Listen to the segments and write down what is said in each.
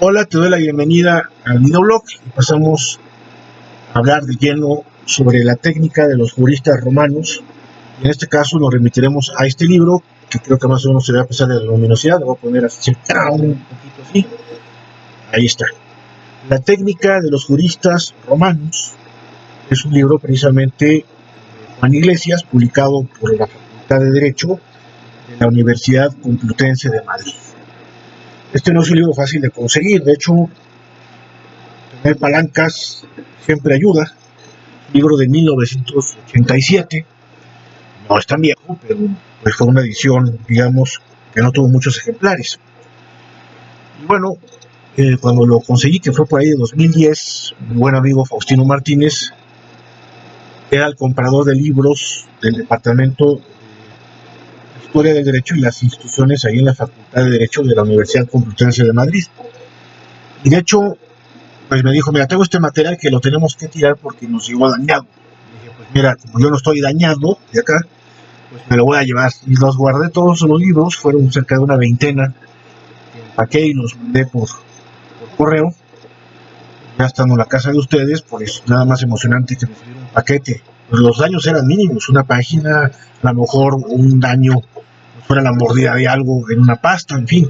Hola, te doy la bienvenida al videoblog y pasamos a hablar de lleno sobre la técnica de los juristas romanos. Y en este caso nos remitiremos a este libro, que creo que más o menos se va a pasar de la luminosidad, lo voy a poner así, un poquito así. Ahí está. La técnica de los juristas romanos es un libro precisamente de Juan Iglesias, publicado por la Facultad de Derecho de la Universidad Complutense de Madrid. Este no es un libro fácil de conseguir, de hecho, tener palancas siempre ayuda. Libro de 1987, no es tan viejo, pero pues fue una edición, digamos, que no tuvo muchos ejemplares. Y bueno, cuando lo conseguí, que fue por ahí de 2010, mi buen amigo Faustino Martínez era el comprador de libros del Departamento de Historia del Derecho y las instituciones ahí en la Facultad de Derecho de la Universidad Complutense de Madrid. Y de hecho, pues me dijo, mira, tengo este material que lo tenemos que tirar porque nos llegó dañado. Y dije, pues mira, como yo no estoy dañado de acá, pues me lo voy a llevar. Y los guardé todos los libros, fueron cerca de una veintena, que empaqué y los mandé por correo. Ya estando en la casa de ustedes, pues nada más emocionante que recibir un paquete. Pues los daños eran mínimos, una página, a lo mejor un daño, fuera la mordida de algo en una pasta, en fin.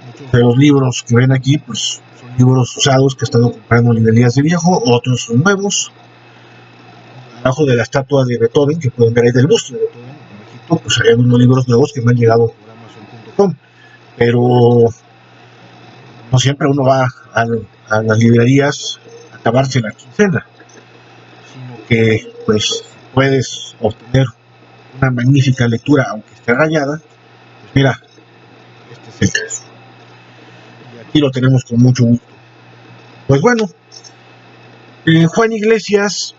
Muchos de los libros que ven aquí, pues son libros usados que he estado comprando en librerías de viejo, otros son nuevos. Abajo de la estatua de Beethoven, que pueden ver ahí del busto de Beethoven, en México, pues hay algunos libros nuevos que me han llegado por Amazon.com, pero no siempre uno va a las librerías a acabarse la quincena, sino que pues puedes obtener una magnífica lectura, aunque esté rayada. Pues mira, este es el caso. Y aquí lo tenemos con mucho gusto. Pues bueno, Juan Iglesias,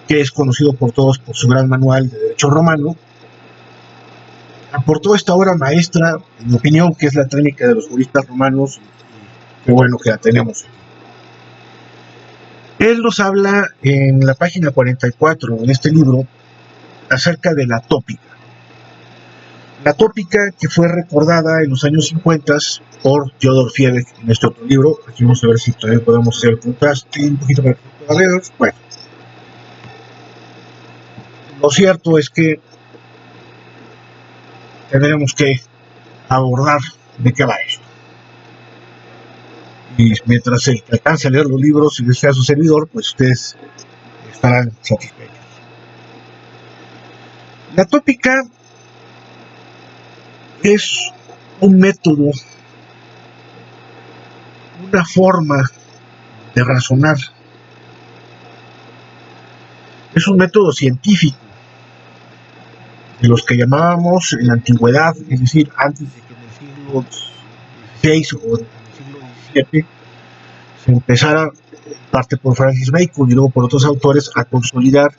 que es conocido por todos por su gran manual de Derecho Romano, aportó esta obra maestra, en mi opinión, que es la técnica de los juristas romanos, y qué bueno que la tenemos. Él nos habla en la página 44 de este libro acerca de la tópica. La tópica que fue recordada en los años 50 por Theodor Fiebig en este otro libro. Aquí vamos a ver si todavía podemos hacer el contraste un poquito para que pueda ver. Bueno, lo cierto es que tendremos que abordar de qué va esto. Y mientras se alcance a leer los libros y les sea su servidor, pues ustedes estarán satisfechos. La tópica es un método, una forma de razonar. Es un método científico de los que llamábamos en la antigüedad, es decir, antes de que en el siglo XVI o en el siglo XVII se empezara, parte por Francis Bacon y luego por otros autores, a consolidar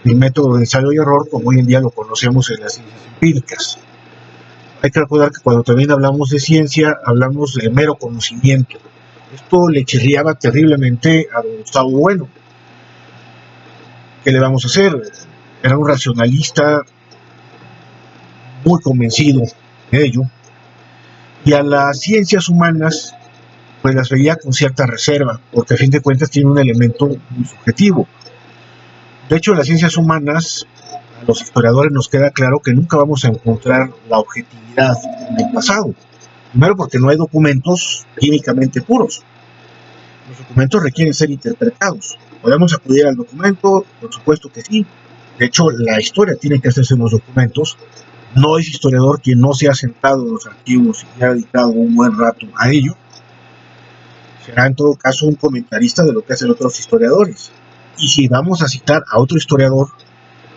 el método de ensayo y error como hoy en día lo conocemos en las ciencias empíricas. Hay que recordar que cuando también hablamos de ciencia, hablamos de mero conocimiento. Esto le chirriaba terriblemente a don Gustavo Bueno. ¿Qué le vamos a hacer? Era un racionalista muy convencido de ello, y a las ciencias humanas pues las veía con cierta reserva, porque a fin de cuentas tiene un elemento muy subjetivo. De hecho, en las ciencias humanas, a los historiadores nos queda claro que nunca vamos a encontrar la objetividad en el pasado. Primero porque no hay documentos químicamente puros. Los documentos requieren ser interpretados. ¿Podemos acudir al documento? Por supuesto que sí. De hecho, la historia tiene que hacerse en los documentos. No es historiador quien no se ha sentado en los archivos y ha dedicado un buen rato a ello. Será en todo caso un comentarista de lo que hacen otros historiadores. Y si vamos a citar a otro historiador,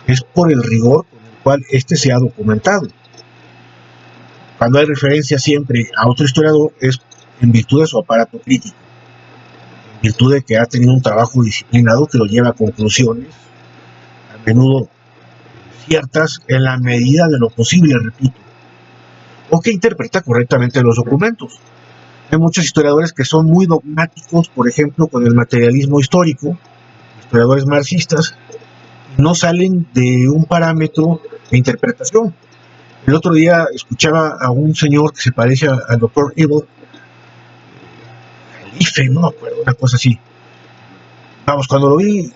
es por el rigor con el cual éste se ha documentado. Cuando hay referencia siempre a otro historiador es en virtud de su aparato crítico, en virtud de que ha tenido un trabajo disciplinado que lo lleva a conclusiones, a menudo ciertas en la medida de lo posible, repito, o que interpreta correctamente los documentos. Hay muchos historiadores que son muy dogmáticos, por ejemplo, con el materialismo histórico, historiadores marxistas, y no salen de un parámetro de interpretación. El otro día escuchaba a un señor que se parece al Dr. Evil, IFE, no me acuerdo, una cosa así. Vamos, cuando lo vi,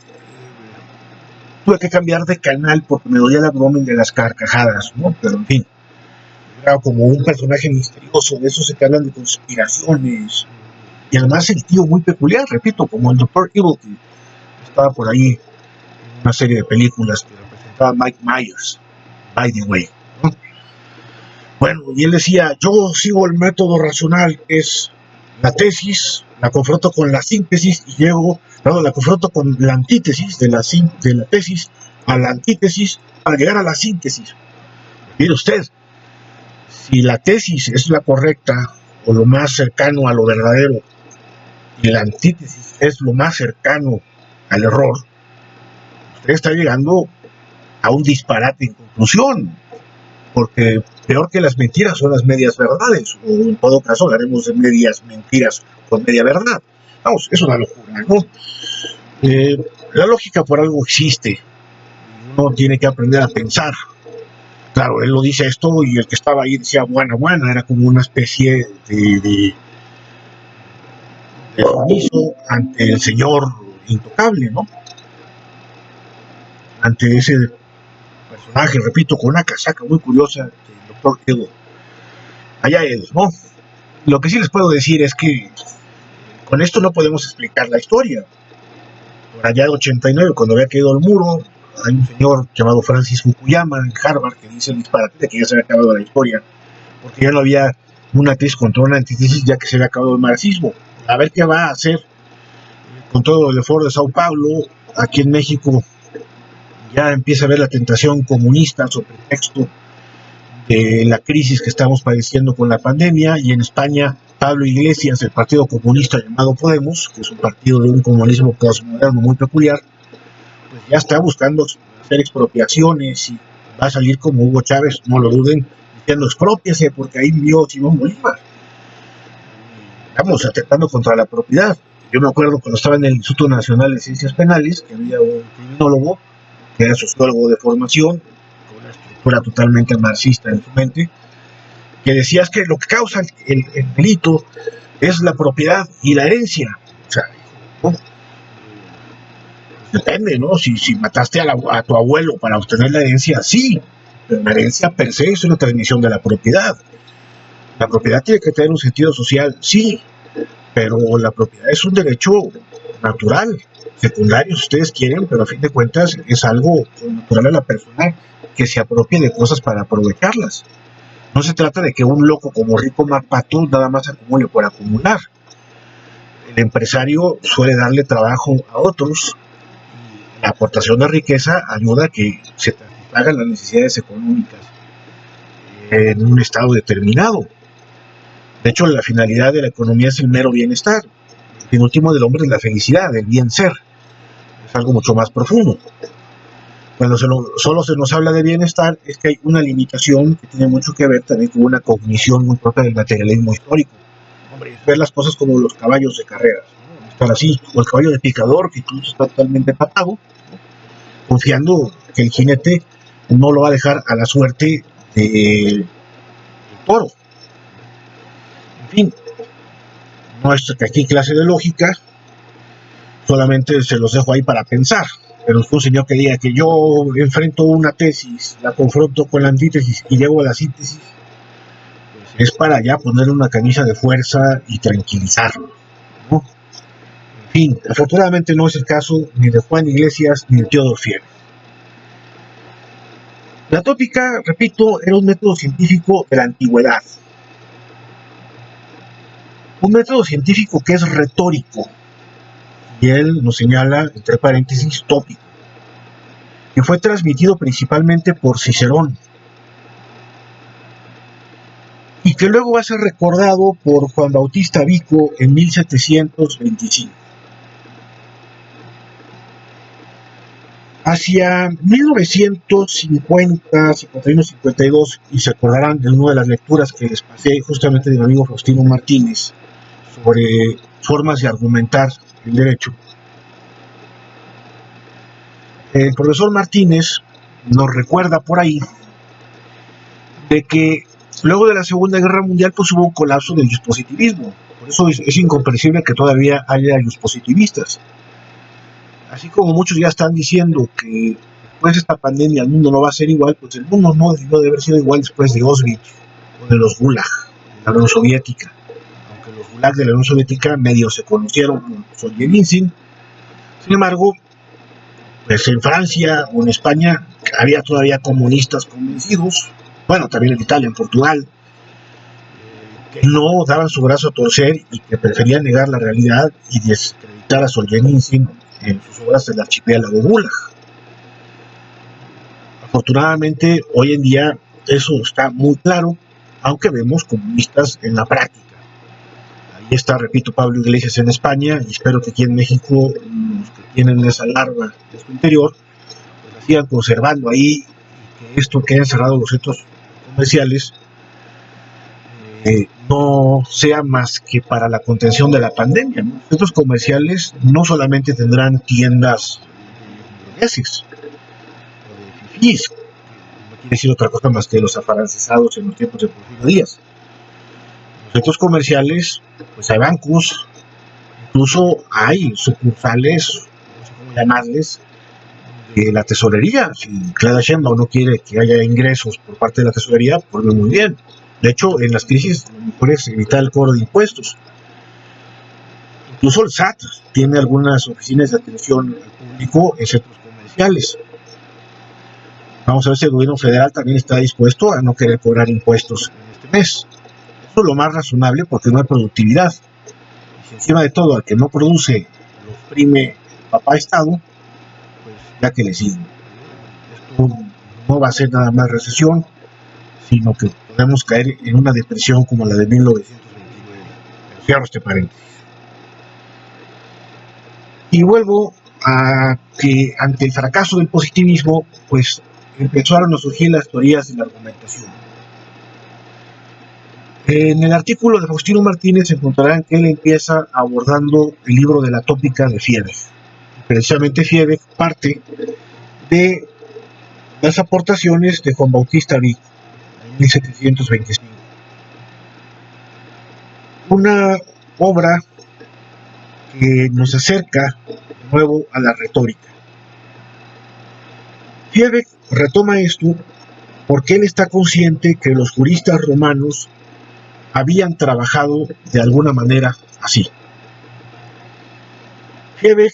tuve que cambiar de canal porque me dolía el abdomen de las carcajadas, ¿no? Pero en fin, era como un personaje misterioso, de esos que hablan de conspiraciones. Y además el tío muy peculiar, repito, como el Dr. Evil, que estaba por ahí en una serie de películas que representaba Mike Myers, by the way, ¿no? Bueno, y él decía, yo sigo el método racional, que es la tesis, la confronto con la síntesis y llego, perdón, la confronto con la antítesis de la tesis a la antítesis para llegar a la síntesis. Mire usted, si la tesis es la correcta o lo más cercano a lo verdadero y la antítesis es lo más cercano al error, usted está llegando a un disparate en conclusión, porque peor que las mentiras son las medias verdades, o en todo caso hablaremos de medias mentiras con media verdad. Vamos, es una locura, ¿no? La lógica por algo existe, uno tiene que aprender a pensar. Claro, él lo dice esto y el que estaba ahí decía buena, era como una especie de sumiso ante el señor intocable, ¿no? Ante ese personaje, repito, con una casaca muy curiosa del doctor Edo. Allá él, ¿no? Lo que sí les puedo decir es que con esto no podemos explicar la historia. Por allá de 89, cuando había caído el muro, hay un señor llamado Francis Fukuyama en Harvard que dice el disparate de que ya se había acabado la historia, porque ya no había una tesis contra una antítesis, ya que se había acabado el marxismo. A ver qué va a hacer con todo el foro de Sao Paulo. Aquí en México ya empieza a ver la tentación comunista sobre pretexto de la crisis que estamos padeciendo con la pandemia, y en España Pablo Iglesias, el partido comunista llamado Podemos, que es un partido de un comunismo postmoderno muy peculiar, pues ya está buscando hacer expropiaciones y va a salir como Hugo Chávez, no lo duden, diciendo expropiese porque ahí vivió Simón Bolívar. Estamos atentando contra la propiedad. Yo me acuerdo cuando estaba en el Instituto Nacional de Ciencias Penales que había un criminólogo que era sociólogo de formación, con una estructura totalmente marxista en su mente, que decía que lo que causa el delito es la propiedad y la herencia. O sea, ¿no? Depende, ¿no? Si mataste a tu abuelo para obtener la herencia, sí, pero la herencia per se es una transmisión de la propiedad. La propiedad tiene que tener un sentido social, sí, pero la propiedad es un derecho natural, secundario si ustedes quieren, pero a fin de cuentas es algo natural a la persona que se apropie de cosas para aprovecharlas. No se trata de que un loco como Rico MacPato nada más acumule por acumular. El empresario suele darle trabajo a otros. La aportación de riqueza ayuda a que se satisfagan las necesidades económicas en un estado determinado. De hecho, la finalidad de la economía es el mero bienestar. El último del hombre es la felicidad, el bien ser. Es algo mucho más profundo. Cuando solo se nos habla de bienestar, es que hay una limitación que tiene mucho que ver también con una cognición muy propia del materialismo histórico. Hombre, es ver las cosas como los caballos de carreras, ¿no? Estar así, o el caballo de picador, que incluso está totalmente tapado, ¿no? Confiando que el jinete no lo va a dejar a la suerte del toro. En fin, no es que aquí clase de lógica, solamente se los dejo ahí para pensar. Pero es un señor que diga que yo enfrento una tesis, la confronto con la antítesis y llego a la síntesis, pues es para ya ponerle una camisa de fuerza y tranquilizarlo, ¿no? En fin, afortunadamente no es el caso ni de Juan Iglesias ni de Teodor Fiebre. La tópica, repito, era un método científico de la antigüedad. Un método científico que es retórico, y él nos señala, entre paréntesis, tópico, que fue transmitido principalmente por Cicerón, y que luego va a ser recordado por Juan Bautista Vico en 1725. Hacia 1950, 51, 52, y se acordarán de una de las lecturas que les pasé justamente de mi amigo Faustino Martínez sobre formas de argumentar el derecho. El profesor Martínez nos recuerda por ahí de que Luego de la Segunda Guerra Mundial, pues hubo un colapso del positivismo. Por eso es incomprensible que todavía haya positivistas. Así como muchos ya están diciendo que después de esta pandemia el mundo no va a ser igual, pues el mundo no debió de haber sido igual después de Auschwitz o de los Gulag de la Unión Soviética. Aunque los Gulag de la Unión Soviética medio se conocieron con Solzhenitsyn. Sin embargo, pues en Francia o en España había todavía comunistas convencidos, bueno, también en Italia, en Portugal, que no daban su brazo a torcer y que preferían negar la realidad y desacreditar a Solzhenitsyn en sus obras del archipiélago Gulag. Afortunadamente, hoy en día eso está muy claro, aunque vemos comunistas en la práctica. Ahí está, repito, Pablo Iglesias en España, y espero que aquí en México los que tienen esa larva en su interior pues la sigan conservando ahí, y que esto que hayan cerrado los centros comerciales no sea más que para la contención de la pandemia, ¿no? Los centros comerciales no solamente tendrán tiendas de burgueses o de fifís, no quiere decir otra cosa más que los afrancesados en los tiempos de Porfirio Díaz. Los centros comerciales, pues hay bancos, incluso hay sucursales, no sé cómo llamarles, de la tesorería. Si Claudia Sheinbaum no quiere que haya ingresos por parte de la tesorería, pues muy bien. De hecho, en las crisis lo mejor es evitar el cobro de impuestos. Incluso el SAT tiene algunas oficinas de atención al público en centros comerciales. Vamos a ver si el gobierno federal también está dispuesto a no querer cobrar impuestos en este mes. Eso es lo más razonable porque no hay productividad. Y si encima de todo al que no produce lo exprime el papá Estado, pues ya que le siguen. Esto no va a ser nada más recesión, sino que podemos caer en una depresión como la de 1929. Pero cierro este paréntesis. Y vuelvo a que ante el fracaso del positivismo, pues empezaron a surgir las teorías de la argumentación. En el artículo de Faustino Martínez encontrarán que él empieza abordando el libro de la tópica de Fiebig. Precisamente Fiebig parte de las aportaciones de Juan Bautista Vico en 1725. Una obra que nos acerca de nuevo a la retórica. Fiebig retoma esto porque él está consciente que los juristas romanos habían trabajado de alguna manera así. Fiebig,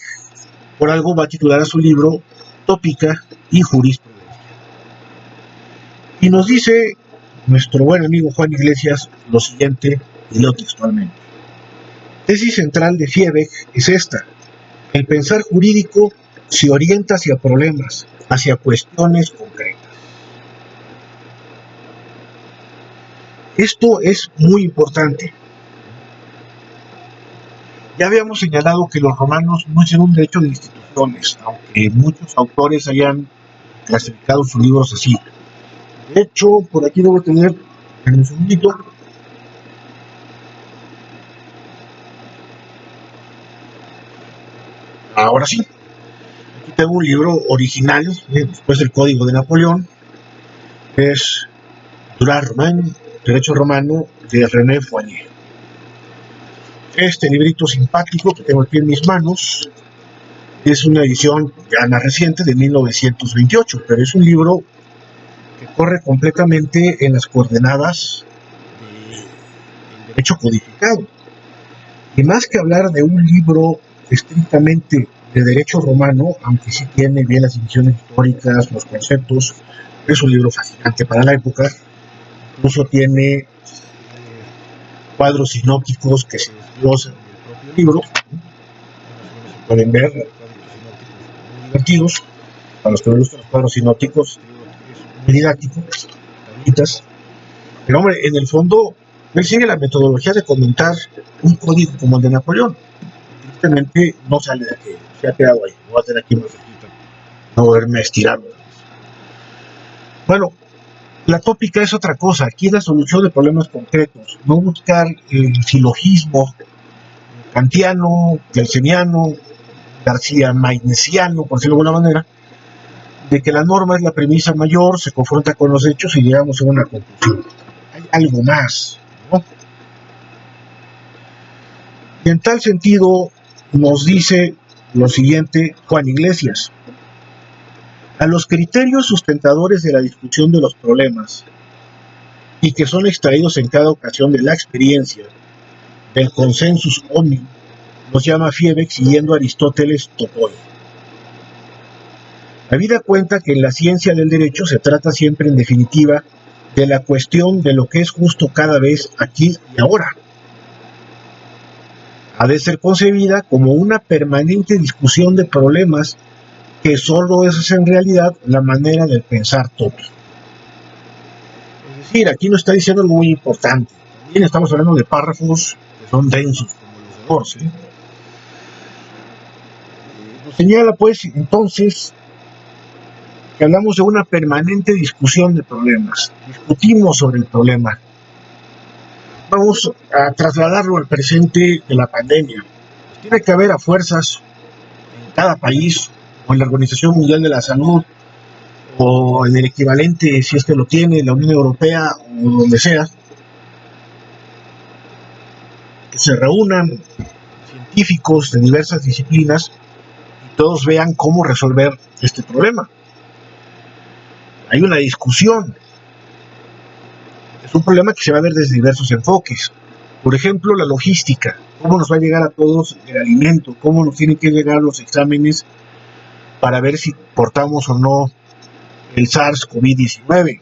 por algo, va a titular a su libro Tópica y Jurisprudencia. Y nos dice nuestro buen amigo Juan Iglesias lo siguiente, y leo textualmente. Tesis central de Fiebig es esta: el pensar jurídico se orienta hacia problemas, hacia cuestiones concretas. Esto es muy importante. Ya habíamos señalado que los romanos no hicieron un derecho de instituciones, aunque muchos autores hayan clasificado sus libros así. De hecho, por aquí debo tener, en un segundito, ahora sí, aquí tengo un libro original, después del Código de Napoleón, es Droit romain, Derecho Romano, de René Fournier. Este librito simpático que tengo aquí en mis manos es una edición ya más reciente de 1928, pero es un libro que corre completamente en las coordenadas del derecho codificado. Y más que hablar de un libro estrictamente de derecho romano, aunque sí tiene bien las divisiones históricas, los conceptos, es un libro fascinante para la época. Incluso tiene cuadros sinópticos que se desglosan en el propio libro. Se pueden ver cuadros sinópticos muy divertidos. Para los que no gustan los cuadros sinópticos, es muy didáctico, tablitas. Pero hombre, en el fondo, él sigue la metodología de comentar un código como el de Napoleón. Tristemente no sale de aquí, se ha quedado ahí. Voy a tener aquí más cerquita, no verme estirando. Bueno, la tópica es otra cosa. Aquí es la solución de problemas concretos, no buscar el silogismo kantiano, gelseniano, García Mainesiano, por decirlo de alguna manera, de que la norma es la premisa mayor, se confronta con los hechos y llegamos a una conclusión. Hay algo más, ¿no? Y en tal sentido nos dice lo siguiente Juan Iglesias: a los criterios sustentadores de la discusión de los problemas y que son extraídos en cada ocasión de la experiencia, del consensus omnium, los llama Fiebeck siguiendo a Aristóteles Topoi. La vida cuenta que en la ciencia del derecho se trata siempre, en definitiva, de la cuestión de lo que es justo cada vez, aquí y ahora. Ha de ser concebida como una permanente discusión de problemas que solo es en realidad la manera de pensar todo. Es decir, aquí nos está diciendo algo muy importante. También estamos hablando de párrafos que son densos, como los de Gorce. Nos señala, pues, entonces, que hablamos de una permanente discusión de problemas. Discutimos sobre el problema. Vamos a trasladarlo al presente de la pandemia. Tiene que haber a fuerzas en cada país, o en la Organización Mundial de la Salud, o en el equivalente, si es que lo tiene, la Unión Europea, o donde sea, que se reúnan científicos de diversas disciplinas y todos vean cómo resolver este problema. Hay una discusión. Es un problema que se va a ver desde diversos enfoques. Por ejemplo, la logística. ¿Cómo nos va a llegar a todos el alimento? ¿Cómo nos tienen que llegar los exámenes para ver si portamos o no el SARS-CoV-19?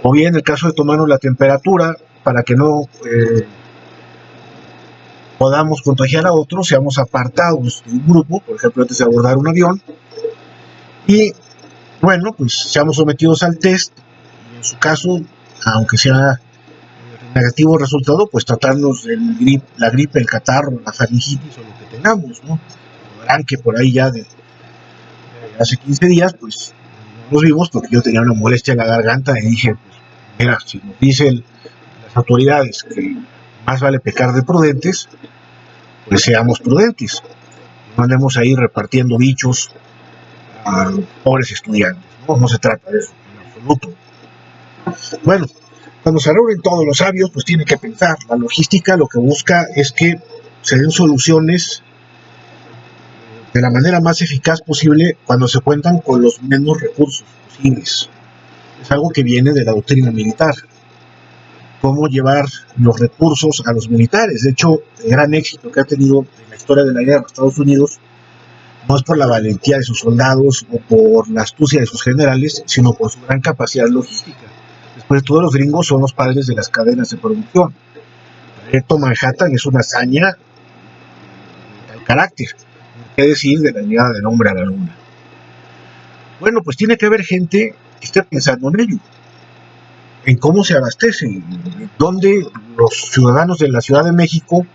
O bien, en el caso de tomarnos la temperatura, para que no podamos contagiar a otros, seamos apartados de un grupo, por ejemplo, antes de abordar un avión, y bueno, pues seamos sometidos al test, y en su caso, aunque sea negativo resultado, pues tratarnos de la gripe, el catarro, la faringitis o lo que tengamos, ¿no? Verán que por ahí ya de hace 15 días, pues nos vimos porque yo tenía una molestia en la garganta y dije, pues, mira, si nos dicen las autoridades que más vale pecar de prudentes, pues seamos prudentes. No andemos ahí repartiendo bichos a pobres estudiantes, ¿no? No se trata de eso, en absoluto. Bueno, cuando se reúnen todos los sabios, pues tienen que pensar. La logística lo que busca es que se den soluciones de la manera más eficaz posible cuando se cuentan con los menos recursos posibles. Es algo que viene de la doctrina militar. Cómo llevar los recursos a los militares. De hecho, el gran éxito que ha tenido en la historia de la guerra de los Estados Unidos no es por la valentía de sus soldados o por la astucia de sus generales, sino por su gran capacidad logística. Después, todos los gringos son los padres de las cadenas de producción. El proyecto Manhattan es una hazaña de tal carácter. ¿Qué decir de la llegada del hombre a la luna? Bueno, pues tiene que haber gente que esté pensando en ello, en cómo se abastece, dónde los ciudadanos de la Ciudad de México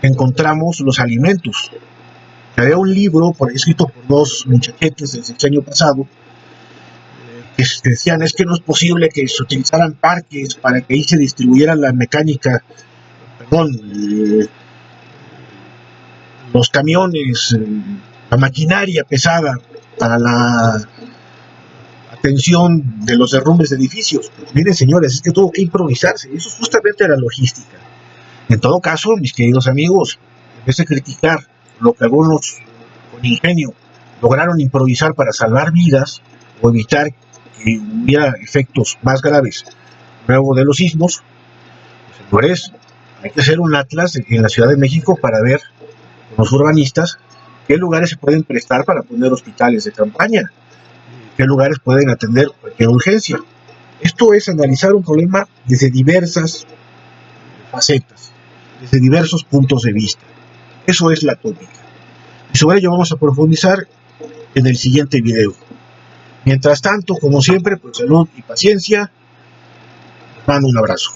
encontramos los alimentos. Había un libro escrito por dos muchachetes del sexenio pasado que decían, es que no es posible que se utilizaran parques para que ahí se distribuyera la mecánica, los camiones, la maquinaria pesada para la atención de los derrumbes de edificios. Pues miren, señores, es que tuvo que improvisarse. Eso es justamente la logística. En todo caso, mis queridos amigos, en vez de criticar lo que algunos con ingenio lograron improvisar para salvar vidas o evitar que hubiera efectos más graves luego de los sismos, pues, señores, hay que hacer un atlas en la Ciudad de México para ver con los urbanistas qué lugares se pueden prestar para poner hospitales de campaña, qué lugares pueden atender cualquier urgencia. Esto es analizar un problema desde diversas facetas, desde diversos puntos de vista. Eso es la tópica. Y sobre ello vamos a profundizar en el siguiente video. Mientras tanto, como siempre, pues salud y paciencia. Mando un abrazo.